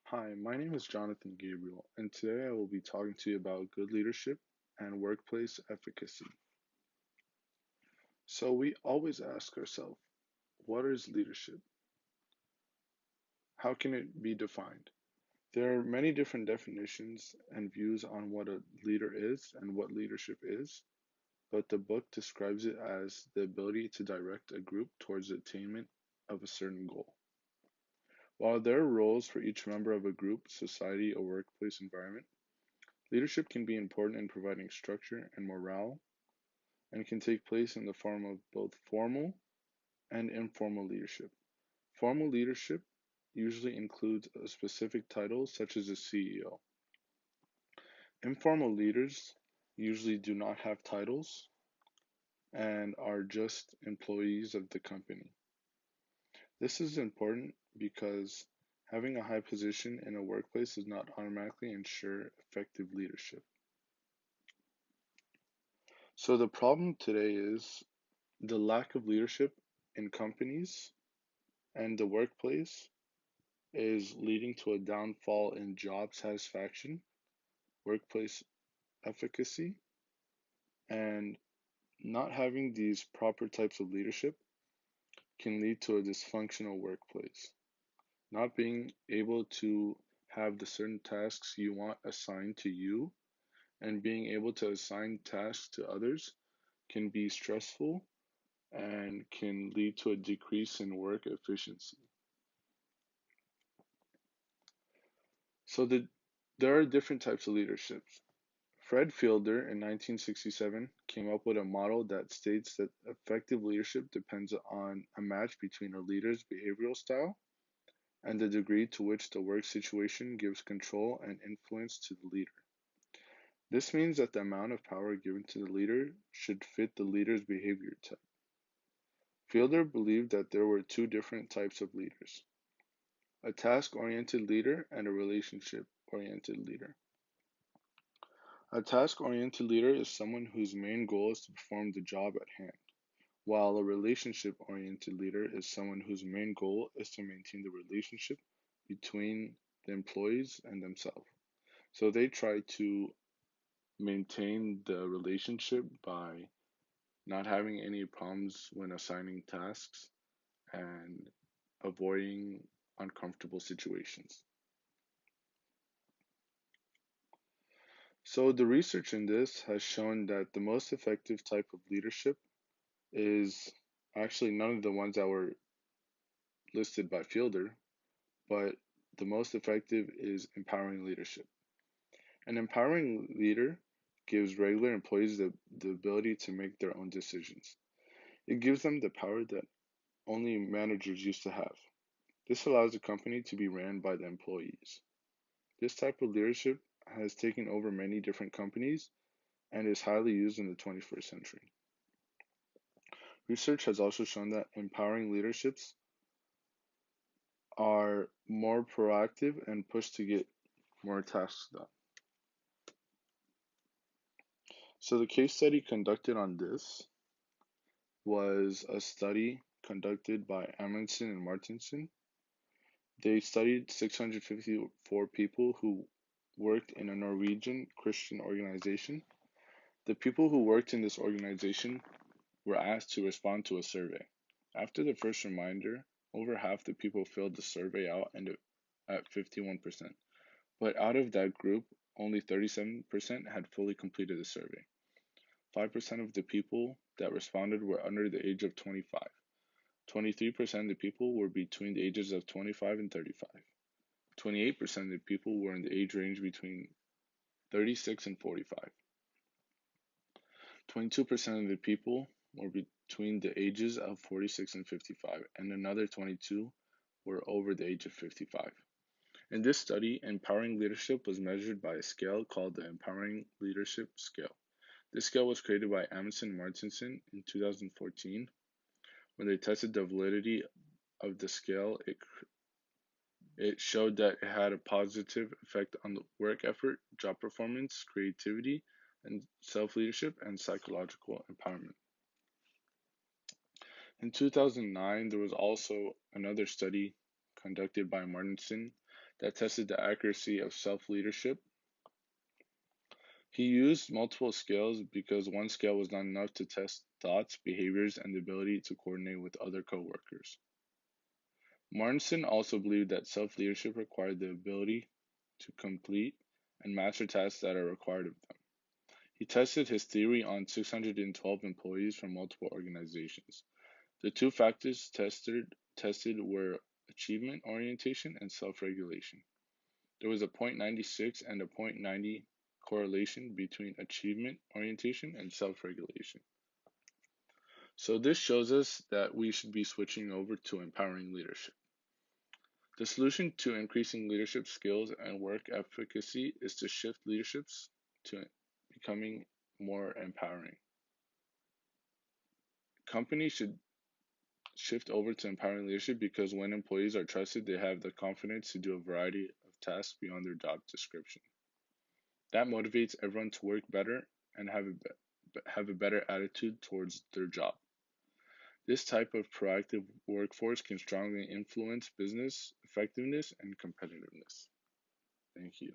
Hi, my name is Jonathan Gabriel, and today I will be talking to you about good leadership and workplace efficacy. So, we always ask ourselves, what is leadership? How can it be defined? There are many different definitions and views on what a leader is and what leadership is, but the book describes it as the ability to direct a group towards the attainment of a certain goal. While there are roles for each member of a group, society, or workplace environment, leadership can be important in providing structure and morale and can take place in the form of both formal and informal leadership. Formal leadership usually includes a specific title, such as a CEO. Informal leaders usually do not have titles and are just employees of the company. This is important because having a high position in a workplace does not automatically ensure effective leadership. So, the problem today is the lack of leadership in companies and the workplace is leading to a downfall in job satisfaction, workplace efficacy, and not having these proper types of leadership can lead to a dysfunctional workplace. Not being able to have the certain tasks you want assigned to you and being able to assign tasks to others can be stressful and can lead to a decrease in work efficiency. So there are different types of leaderships. Fred Fielder in 1967 came up with a model that states that effective leadership depends on a match between a leader's behavioral style and the degree to which the work situation gives control and influence to the leader. This means that the amount of power given to the leader should fit the leader's behavior type. Fielder believed that there were two different types of leaders: a task oriented leader and a relationship oriented leader. A task-oriented leader is someone whose main goal is to perform the job at hand, while a relationship-oriented leader is someone whose main goal is to maintain the relationship between the employees and themselves. So they try to maintain the relationship by not having any problems when assigning tasks and avoiding uncomfortable situations. So the research in this has shown that the most effective type of leadership is actually none of the ones that were listed by Fielder, but the most effective is empowering leadership. An empowering leader gives regular employees the ability to make their own decisions. It gives them the power that only managers used to have. This allows the company to be ran by the employees. This type of leadership has taken over many different companies and is highly used in the 21st century. Research has also shown that empowering leaderships are more proactive and push to get more tasks done. So the case study conducted on this was a study conducted by Amundsen and Martinson. They studied 654 people who worked in a Norwegian Christian organization. The people who worked in this organization were asked to respond to a survey. After the first reminder, over half the people filled the survey out and at 51%. But out of that group, only 37% had fully completed the survey. 5% of the people that responded were under the age of 25. 23% of the people were between the ages of 25 and 35. 28% of the people were in the age range between 36 and 45. 22% of the people were between the ages of 46 and 55, and another 22 were over the age of 55. In this study, empowering leadership was measured by a scale called the Empowering Leadership Scale. This scale was created by Amundsen and Martinson in 2014. When they tested the validity of the scale, it showed that it had a positive effect on the work effort, job performance, creativity, and self-leadership and psychological empowerment. In 2009, there was also another study conducted by Martinson that tested the accuracy of self-leadership. He used multiple scales because one scale was not enough to test thoughts, behaviors, and the ability to coordinate with other coworkers. Martinson also believed that self-leadership required the ability to complete and master tasks that are required of them. He tested his theory on 612 employees from multiple organizations. The two factors tested were achievement orientation and self-regulation. There was a 0.96 and a 0.90 correlation between achievement orientation and self-regulation. So this shows us that we should be switching over to empowering leadership. The solution to increasing leadership skills and work efficacy is to shift leaderships to becoming more empowering. Companies should shift over to empowering leadership because when employees are trusted, they have the confidence to do a variety of tasks beyond their job description. That motivates everyone to work better and have a better attitude towards their job. This type of proactive workforce can strongly influence business effectiveness and competitiveness. Thank you.